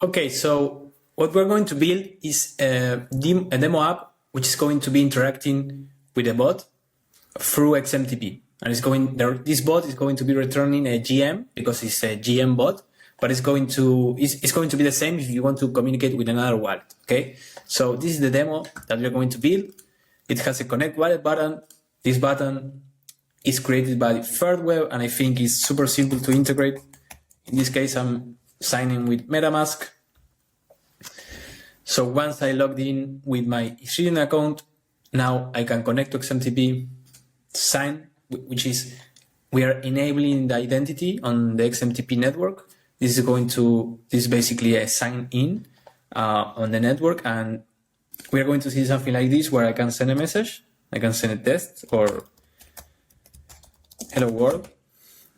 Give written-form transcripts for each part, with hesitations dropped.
Okay, so what we're going to build is a demo app which is going to be interacting with a bot through XMTP. And this bot is going to be returning a GM because it's a GM bot, but it's going to be the same if you want to communicate with another wallet. Okay, so this is the demo that we're going to build. It has a connect wallet button. This button is created by ThirdWeb, and I think it's super simple to integrate. In this case, I'm signing with MetaMask. So once I logged in with my Ethereum account, now I can connect to XMTP, sign, which is we are enabling the identity on the XMTP network. This is basically a sign in on the network, and we are going to see something like this where I can send a message. I can send a text or hello world.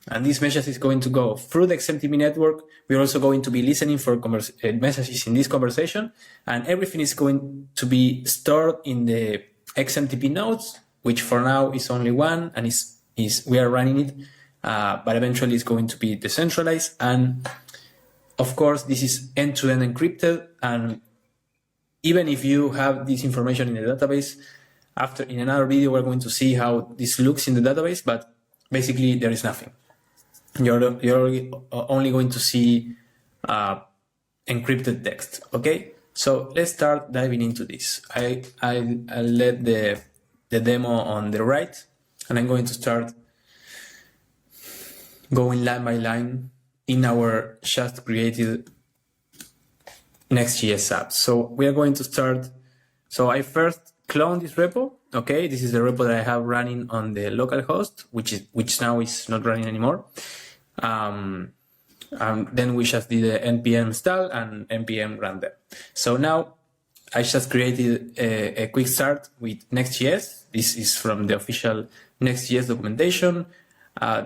And this message is going to go through the XMTP network. We're also going to be listening for messages in this conversation, and everything is going to be stored in the XMTP nodes, which for now is only one, and we are running it, but eventually it's going to be decentralized. And of course, this is end-to-end encrypted. And even if you have this information in the database, in another video, we're going to see how this looks in the database, but basically there is nothing. You're only going to see encrypted text. Okay, so let's start diving into this. I'll let the demo on the right, and I'm going to start going line by line in our just created Next.js app. So we are going to start. So I first clone this repo. Okay, this is the repo that I have running on the local host, which now is not running anymore. Then we just did a npm install and npm run them. So now I just created a quick start with Next.js. This is from the official Next.js documentation.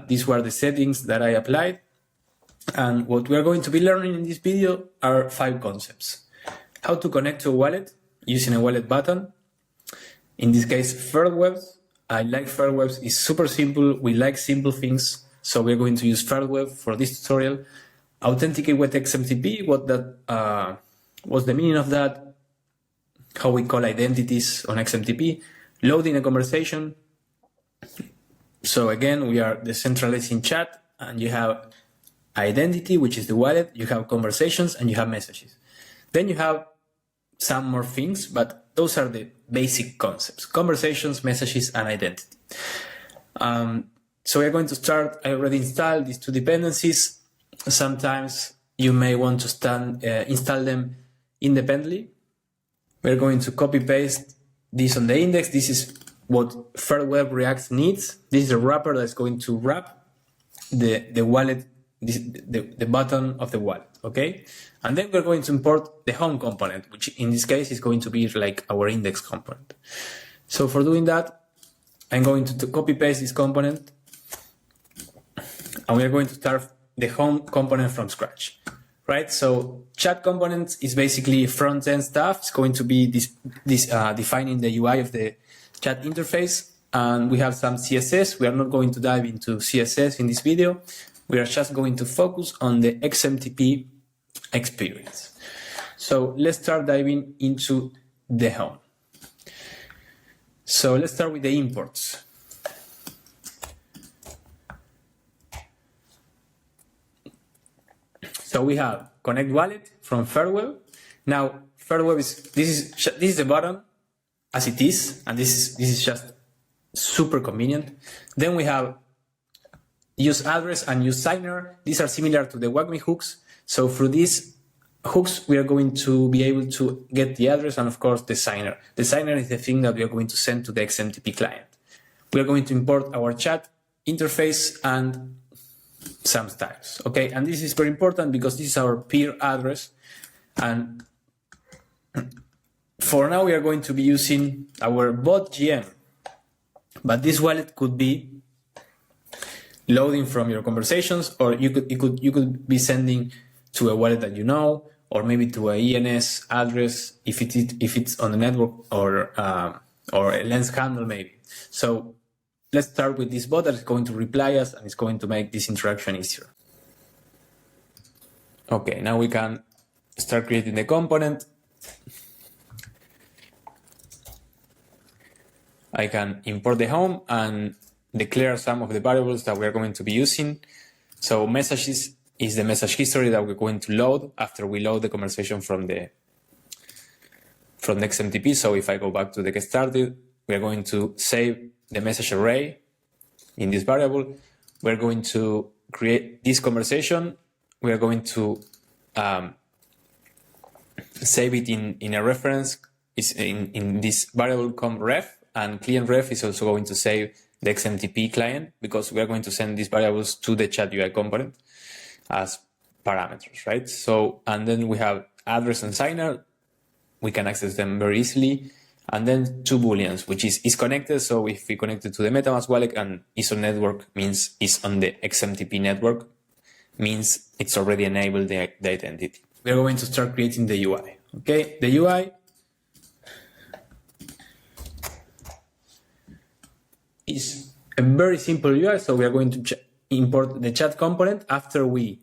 These were the settings that I applied. And what we are going to be learning in this video are 5 concepts. How to connect to a wallet using a wallet button. In this case, ThirdWeb. I like ThirdWeb. It's super simple. We like simple things. So we're going to use ThirdWeb for this tutorial. Authenticate with XMTP. What's the meaning of that? How we call identities on XMTP. Loading a conversation. So again, we are decentralizing chat, and you have identity, which is the wallet. You have conversations, and you have messages. Then you have some more things, but those are the basic concepts: conversations, messages, and identity. So we're going to start. I already installed these 2 dependencies. Sometimes you may want to install them independently. We're going to copy paste this on the index. This is what ThirdWeb React needs. This is a wrapper that's going to wrap the wallet, the button of the wallet. Okay, and then we're going to import the home component, which in this case is going to be like our index component. So for doing that, I'm going to copy paste this component, and we are going to start the home component from scratch, right? So chat components is basically front-end stuff. It's going to be defining the UI of the chat interface, and we have some CSS. We are not going to dive into CSS in this video. We are just going to focus on the XMTP experience. So let's start diving into the home. So let's start with the imports. So we have connect wallet from ThirdWeb. Now ThirdWeb this is the button as it is, and this is just super convenient. Then we have use address and use signer. These are similar to the WACME hooks. So through these hooks, we are going to be able to get the address and of course the signer. The signer is the thing that we are going to send to the XMTP client. We are going to import our chat interface and some styles. Okay, and this is very important because this is our peer address. And for now, we are going to be using our bot GM, but this wallet could be loading from your conversations, or you could be sending to a wallet that you know, or maybe to a ENS address if it's on the network, or a lens handle maybe. So let's start with this bot that is going to reply us and it's going to make this interaction easier. Okay, now we can start creating the component. I can import the home and declare some of the variables that we're going to be using. So messages is the message history that we're going to load after we load the conversation from the XMTP. So if I go back to the get started, we're going to save the message array in this variable. We're going to create this conversation. We're going to save it in a reference. Is in this variable conref, and client ref is also going to save the XMTP client, because we are going to send these variables to the chat UI component as parameters, right? So, and then we have address and signer. We can access them very easily. And then two booleans, which is connected. So if we connect it to the MetaMask wallet and is on network means is on the XMTP network, means it's already enabled the identity. We're going to start creating the UI. Okay, the UI is a very simple UI. So we are going to import the chat component after we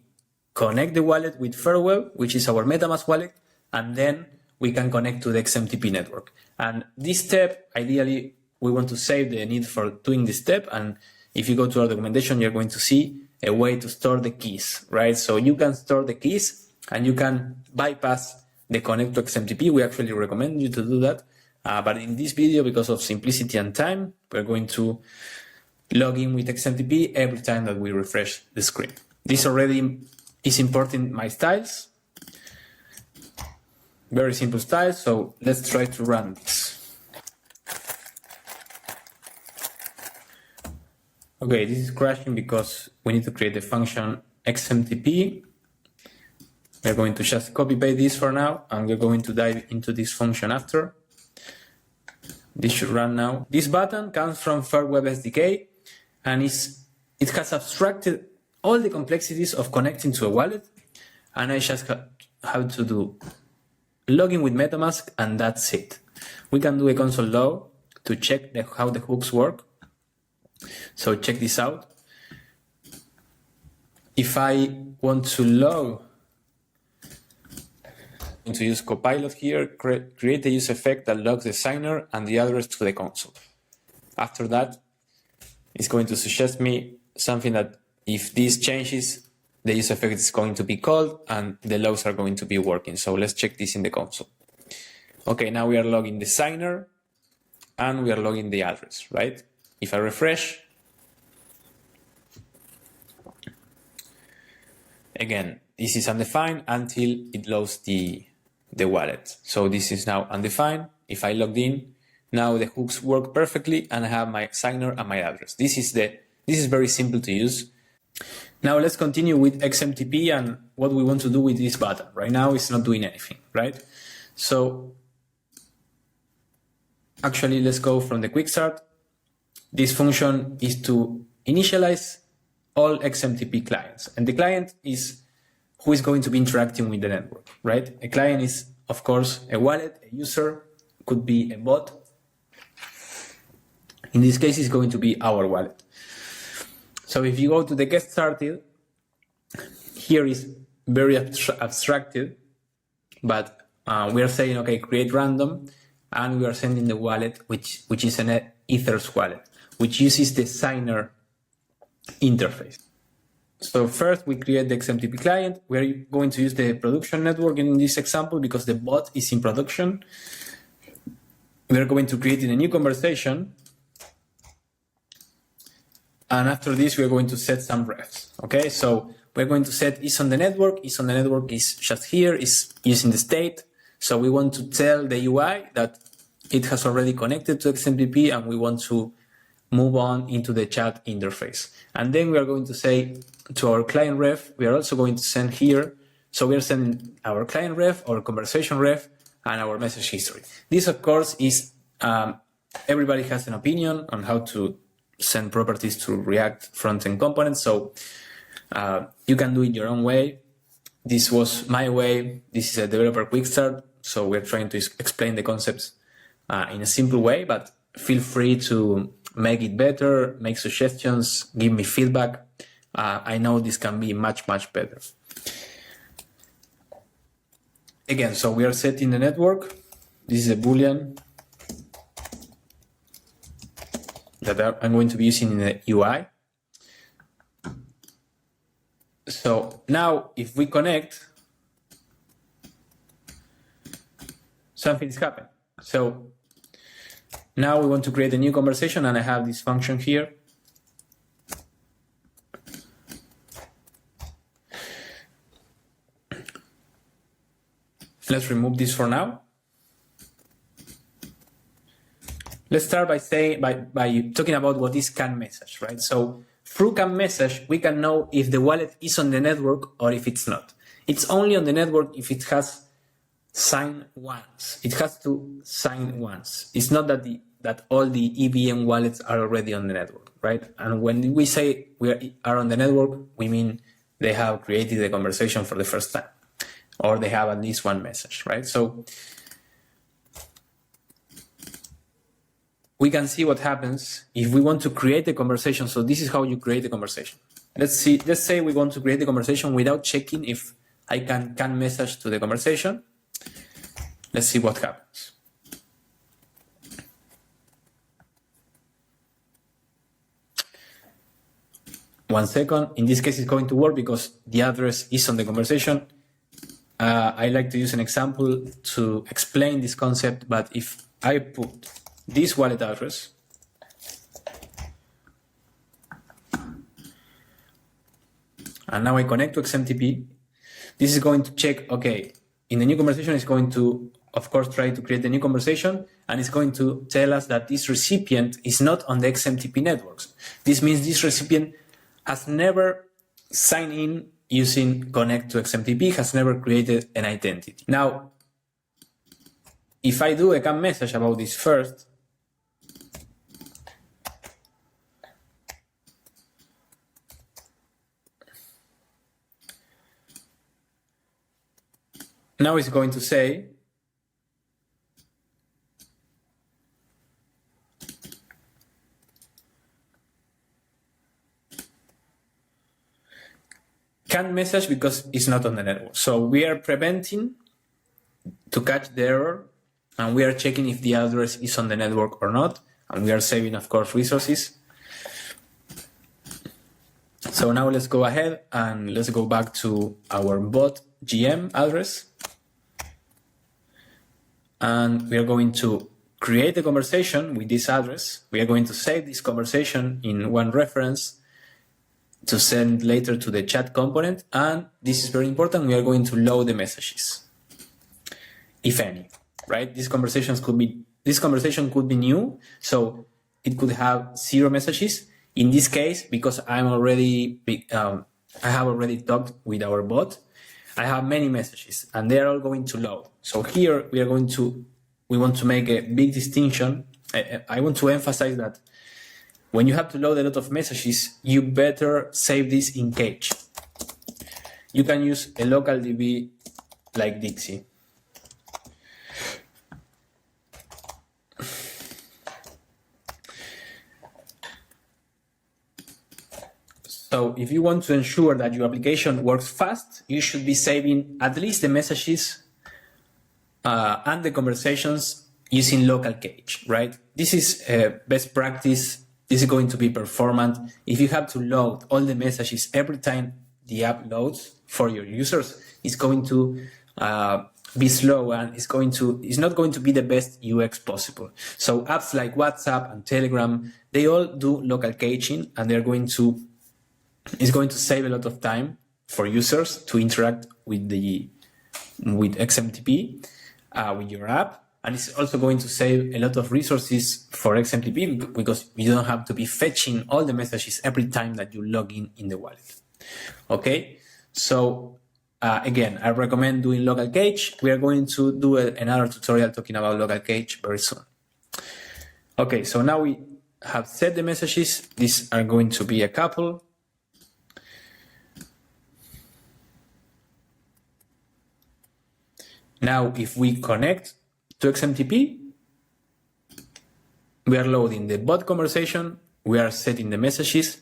connect the wallet with Farewell, which is our MetaMask wallet, and then we can connect to the XMTP network. And this step, ideally, we want to save the need for doing this step. And if you go to our documentation, you're going to see a way to store the keys, right? So you can store the keys and you can bypass the connect to XMTP. We actually recommend you to do that. But in this video, because of simplicity and time, we're going to log in with XMTP every time that we refresh the screen. This already is importing my styles. Very simple styles. So let's try to run this. Okay, this is crashing because we need to create the function XMTP. We're going to just copy paste this for now, and we're going to dive into this function after. This should run now. This button comes from Web SDK, and it has abstracted all the complexities of connecting to a wallet, and I just have to do login with MetaMask, and that's it. We can do a console log to check how the hooks work. So check this out. If I want to log, I'm going to use Copilot here, create a use effect that logs the signer and the address to the console. After that, it's going to suggest me something that if this changes, the use effect is going to be called and the logs are going to be working. So let's check this in the console. Okay, now we are logging the signer and we are logging the address, right? If I refresh, again, this is undefined until it loads the wallet. So this is now undefined. If I logged in, now the hooks work perfectly and I have my signer and my address. This is very simple to use. Now let's continue with XMTP and what we want to do with this button. Right now it's not doing anything, right? So actually let's go from the quick start. This function is to initialize all XMTP clients, and the client is who is going to be interacting with the network, right? A client is, of course, a wallet, a user, could be a bot. In this case, it's going to be our wallet. So if you go to the get started, here is very abstracted, but we are saying, okay, create random, and we are sending the wallet, which is an Ethers wallet, which uses the signer interface. So first we create the XMTP client. We're going to use the production network in this example because the bot is in production. We're going to create a new conversation. And after this, we're going to set some refs. Okay, so we're going to set is on the network. Is on the network is just here, is using the state. So we want to tell the UI that it has already connected to XMTP and we want to move on into the chat interface. And then we are going to say to our client ref, we are also going to send here. So we are sending our client ref, our conversation ref, and our message history. This, of course, is everybody has an opinion on how to send properties to React front-end components. So you can do it your own way. This was my way. This is a developer quick start. So we're trying to explain the concepts in a simple way, but feel free to make it better, make suggestions, give me feedback. I know this can be much, much better. again, so we are setting the network. This is a Boolean that I'm going to be using in the UI. So now if we connect, something's happened. So now we want to create a new conversation, and I have this function here. Let's remove this for now. Let's start by talking about what is CAN message, right? So through CAN message, we can know if the wallet is on the network or if it's not. It's only on the network if it has signed once. It has to sign once. It's not that all the EVM wallets are already on the network, right? And when we say we are on the network, we mean they have created the conversation for the first time, or they have at least one message, right? So we can see what happens if we want to create a conversation. So this is how you create a conversation. Let's say we want to create a conversation without checking if I can message to the conversation. Let's see what happens. One second. In this case, it's going to work because the address is on the conversation. I like to use an example to explain this concept, but if I put this wallet address and now I connect to XMTP, this is going to check, okay, in the new conversation, it's going to, of course, try to create a new conversation, and it's going to tell us that this recipient is not on the XMTP networks. This means this recipient has never signed in using connect to XMTP, has never created an identity. Now, if I do a CAN message about this first, now it's going to say CAN message because it's not on the network. So we are preventing to catch the error, and we are checking if the address is on the network or not, and we are saving, of course, resources. So now let's go ahead and let's go back to our bot GM address. And we are going to create a conversation with this address. We are going to save this conversation in one reference to send later to the chat component. And this is very important. We are going to load the messages, if any, right? This conversation could be new. So it could have 0 messages. In this case, because I have already talked with our bot, I have many messages and they are all going to load. So here we want to make a big distinction. I want to emphasize that when you have to load a lot of messages, you better save this in cache. You can use a local DB like Dixie. So if you want to ensure that your application works fast, you should be saving at least the messages and the conversations using local cache, right? This is best practice. This is going to be performant. If you have to load all the messages every time the app loads for your users, it's going to be slow, and it's not going to be the best UX possible. So apps like WhatsApp and Telegram, they all do local caching, and it's going to save a lot of time for users to interact with XMTP, with your app. And it's also going to save a lot of resources for XMTP because you don't have to be fetching all the messages every time that you log in the wallet. Okay, so again, I recommend doing local cache. We are going to do another tutorial talking about local cache very soon. Okay, so now we have set the messages. These are going to be a couple. Now, if we connect to XMTP, we are loading the bot conversation, we are setting the messages,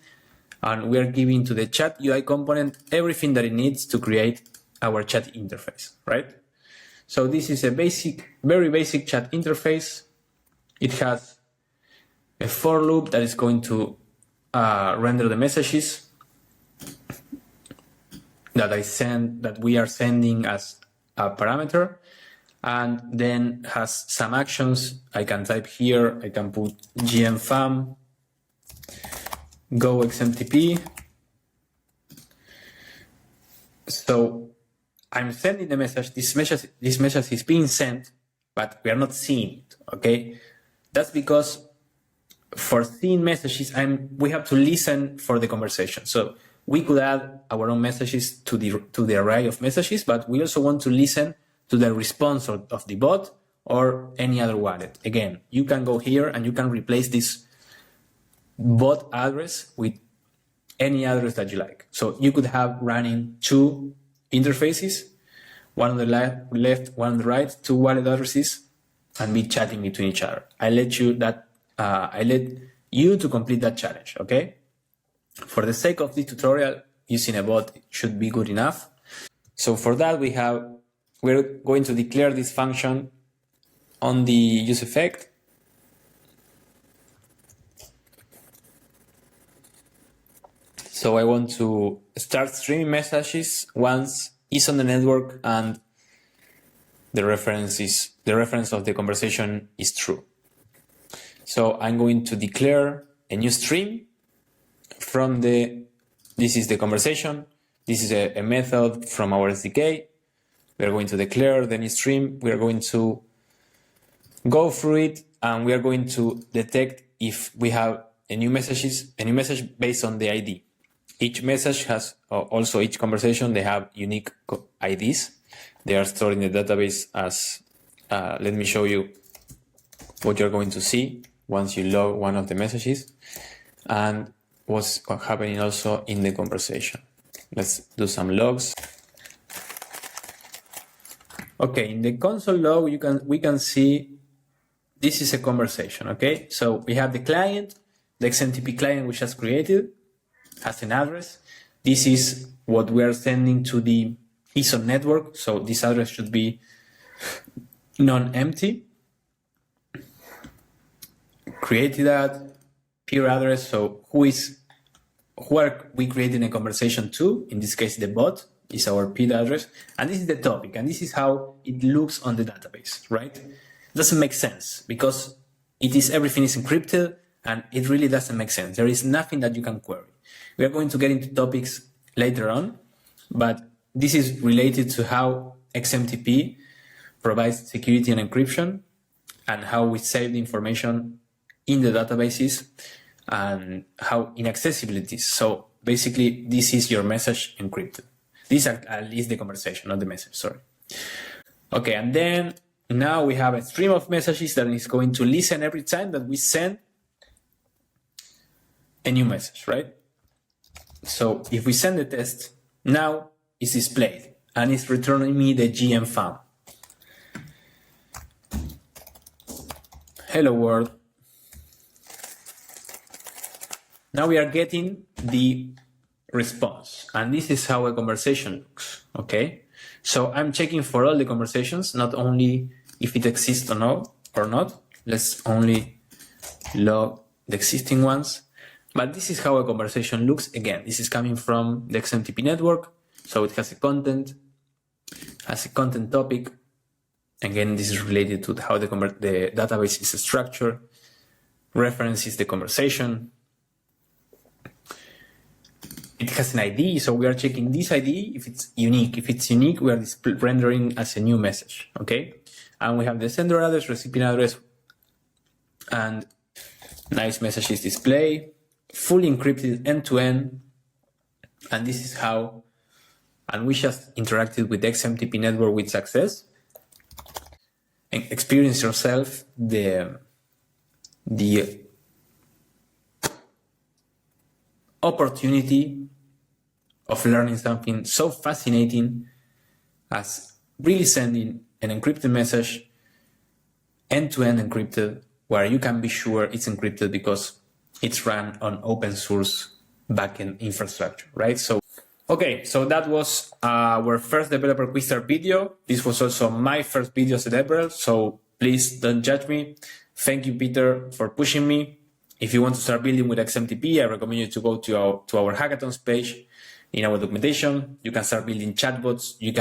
and we are giving to the chat UI component everything that it needs to create our chat interface, right? So this is a very basic chat interface. It has a for loop that is going to render the messages that we are sending as a parameter, and then has some actions. I can type here, I can put gmfam go XMTP. So I'm sending the message. This message is being sent, but we are not seeing it. Okay, that's because for seeing messages, we have to listen for the conversation. So we could add our own messages to the array of messages, but we also want to listen to the response of the bot or any other wallet. Again, you can go here and you can replace this bot address with any address that you like. So you could have running two interfaces, one on the left, one on the right, two wallet addresses, and be chatting between each other. I let you to complete that challenge, okay? For the sake of this tutorial, using a bot should be good enough. So for that, we're going to declare this function on the use effect. So I want to start streaming messages once it's on the network and the reference of the conversation is true. So I'm going to declare a new stream from this is the conversation. This is a method from our SDK. We are going to declare the new stream. We are going to go through it, and we are going to detect if we have a new message based on the ID. Each message has, also each conversation, they have unique IDs. They are stored in the database as, let me show you what you're going to see once you log one of the messages, and what's happening also in the conversation. Let's do some logs. Okay, in the console log, we can see this is a conversation, okay? So we have the client, the XMTP client which has created, has an address. This is what we are sending to the ESON network, so this address should be non-empty. Created that peer address, so who are we creating a conversation to? In this case, the bot is our peer address, and this is the topic, and this is how it looks on the database, right? Doesn't make sense because everything is encrypted, and it really doesn't make sense. There is nothing that you can query. We are going to get into topics later on, but this is related to how XMTP provides security and encryption, and how we save the information in the databases, and how inaccessibility is. So basically, this is your message encrypted. This at least the conversation, not the message, sorry. Okay, and then now we have a stream of messages that is going to listen every time that we send a new message, right? So if we send the test, now it's displayed and it's returning me the gmfam. Hello world. Now we are getting the response, and this is how a conversation looks, okay? So I'm checking for all the conversations, not only if it exists or not. Let's only log the existing ones. But this is how a conversation looks. Again, this is coming from the XMTP network, so it has a content topic. Again, this is related to how the database is structured. Reference is the conversation. It has an ID, so we are checking this ID if it's unique. If it's unique, we are rendering as a new message, okay? And we have the sender address, recipient address, and nice messages display, fully encrypted end-to-end. And this is how, and we just interacted with the XMTP network with success. And experience yourself the opportunity of learning something so fascinating as really sending an encrypted message end-to-end encrypted, where you can be sure it's encrypted because it's run on open source backend infrastructure, right? So Okay, so that was our first developer quick start video. This was also my first video as a developer, so please don't judge me. Thank you, Peter, for pushing me. If you want to start building with XMTP, I recommend you to go to our hackathons page in our documentation. You can start building chatbots. You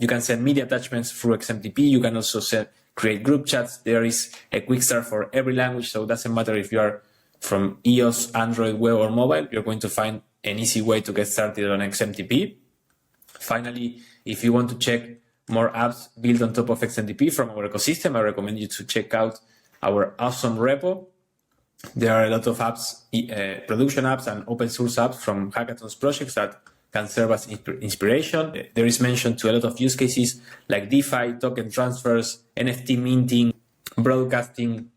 can send media attachments through XMTP. You can also create group chats. There is a quick start for every language, so it doesn't matter if you are from iOS, Android, web, or mobile. You're going to find an easy way to get started on XMTP. Finally, if you want to check more apps built on top of XMTP from our ecosystem, I recommend you to check out our awesome repo. There are a lot of apps, production apps and open source apps from hackathons projects that can serve as inspiration. There is mention to a lot of use cases like DeFi, token transfers, NFT minting, broadcasting,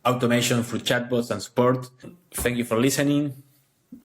automation through chatbots and support. Thank you for listening.